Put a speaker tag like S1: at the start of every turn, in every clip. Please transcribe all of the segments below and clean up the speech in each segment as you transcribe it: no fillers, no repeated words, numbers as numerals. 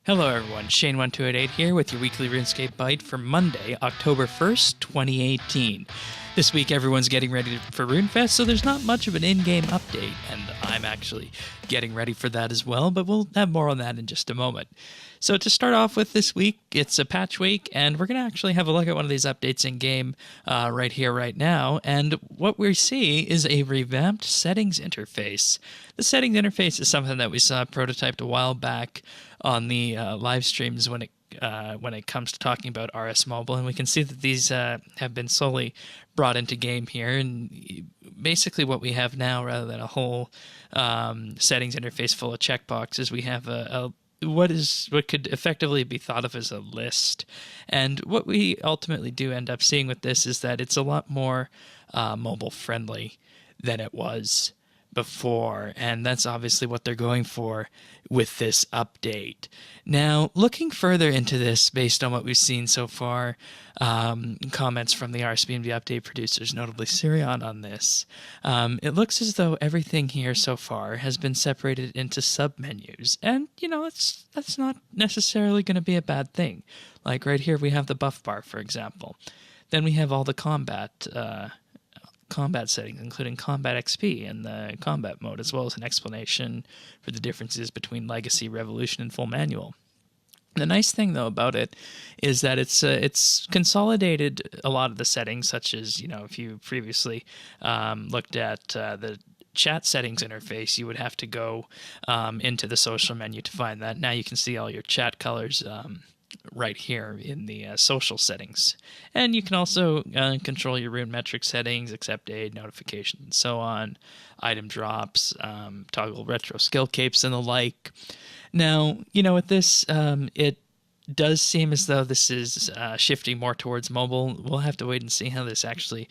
S1: Hello everyone, Shane1288 here with your weekly RuneScape Byte for Monday, October 1st, 2018. This week everyone's getting ready for RuneFest, so there's not much of an in-game update, and I'm actually getting ready for that as well, but we'll have more on that in just a moment. So to start off with this week, it's a patch week, and we're going to actually have a look at one of these updates in-game right here, right now, and what we see is a revamped settings interface. The settings interface is something that we saw prototyped a while back on the live streams when it comes to talking about RS Mobile, and we can see that these have been slowly brought into game here. And basically, what we have now, rather than a whole settings interface full of checkboxes, we have what could effectively be thought of as a list. And what we ultimately do end up seeing with this is that it's a lot more mobile friendly than it was before, and that's obviously what they're going for with this update. Now, looking further into this, based on what we've seen so far, comments from the RSBANDB update producers, notably Sirion, on this, it looks as though everything here so far has been separated into submenus, and that's not necessarily going to be a bad thing. Like right here, we have the buff bar, for example. Then we have all the combat settings, including combat XP and the combat mode, as well as an explanation for the differences between Legacy, Revolution, and Full Manual. The nice thing, though, about it is that it's consolidated a lot of the settings, such as, if you previously looked at the chat settings interface, you would have to go into the social menu to find that. Now you can see all your chat colors right here in the social settings. And you can also control your rune metric settings, accept aid, notifications, and so on, item drops, toggle retro skill capes, and the like. Now, with this, it does seem as though this is shifting more towards mobile. We'll have to wait and see how this actually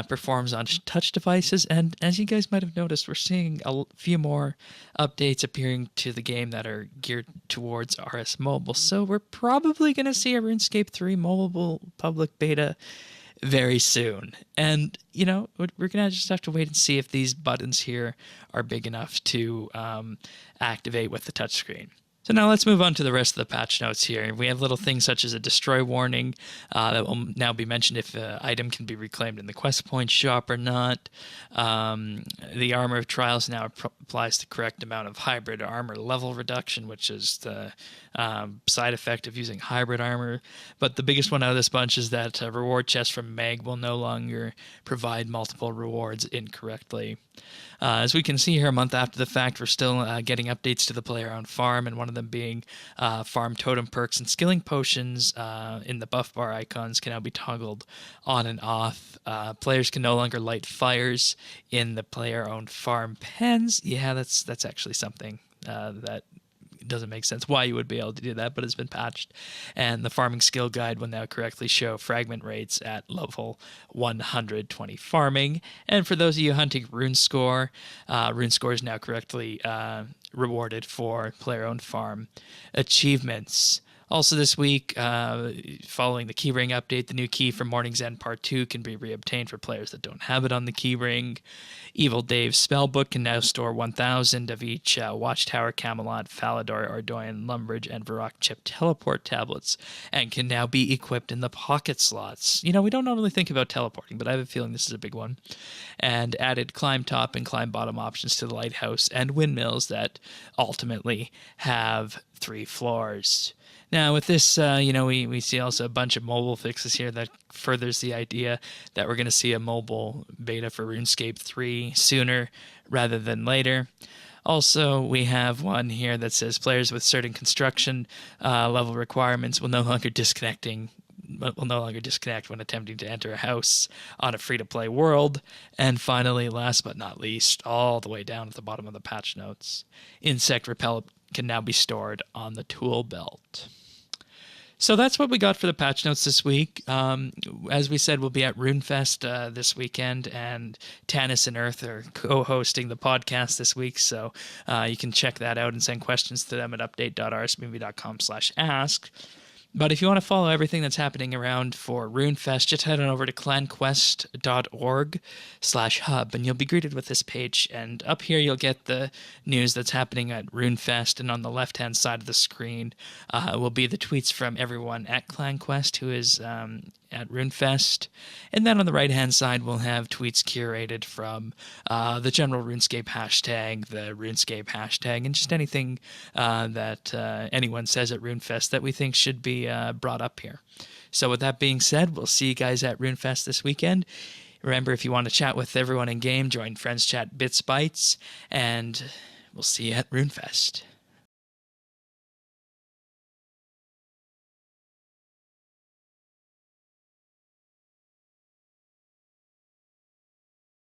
S1: performs on touch devices. And as you guys might have noticed, we're seeing a few more updates appearing to the game that are geared towards RS Mobile. So we're probably going to see a RuneScape 3 mobile public beta very soon. And, we're going to just have to wait and see if these buttons here are big enough to activate with the touchscreen. So now let's move on to the rest of the patch notes here. We have little things such as a destroy warning that will now be mentioned if an item can be reclaimed in the quest point shop or not. The armor of trials now applies the correct amount of hybrid armor level reduction, which is the side effect of using hybrid armor. But the biggest one out of this bunch is that reward chest from Meg will no longer provide multiple rewards incorrectly. As we can see here, a month after the fact, we're still getting updates to the player-owned farm, and one of them being farm totem perks and skilling potions in the buff bar icons can now be toggled on and off. Players can no longer light fires in the player-owned farm pens. Yeah, that's actually something that doesn't make sense why you would be able to do that, but it's been patched. And the farming skill guide will now correctly show fragment rates at level 120 farming. And for those of you hunting RuneScore, RuneScore is now correctly rewarded for player-owned farm achievements. Also this week, following the keyring update, the new key for Morning's End Part 2 can be reobtained for players that don't have it on the keyring. Evil Dave's spellbook can now store 1,000 of each Watchtower, Camelot, Falador, Ardoyan, Lumbridge, and Varrock chip teleport tablets, and can now be equipped in the pocket slots. We don't normally think about teleporting, but I have a feeling this is a big one. And added climb top and climb bottom options to the lighthouse and windmills that ultimately have 3 floors. Now, with this, we see also a bunch of mobile fixes here that furthers the idea that we're going to see a mobile beta for RuneScape 3 sooner rather than later. Also, we have one here that says players with certain construction level requirements will no longer disconnect when attempting to enter a house on a free-to-play world. And finally, last but not least, all the way down at the bottom of the patch notes, insect repellent can now be stored on the toolbelt. So that's what we got for the patch notes this week. As we said, we'll be at RuneFest this weekend, and Tanis and Earth are co-hosting the podcast this week, so you can check that out and send questions to them at update.rsbnb.com/ask. But if you want to follow everything that's happening around for RuneFest, just head on over to clanquest.org/hub, and you'll be greeted with this page. And up here, you'll get the news that's happening at RuneFest, and on the left-hand side of the screen will be the tweets from everyone at ClanQuest who is at RuneFest. And then on the right-hand side, we'll have tweets curated from the general RuneScape hashtag, the RuneScape hashtag, and just anything that anyone says at RuneFest that we think should be brought up here. So with that being said, we'll see you guys at RuneFest this weekend. Remember, if you want to chat with everyone in game, join Friends Chat BitsBytes, and we'll see you at RuneFest.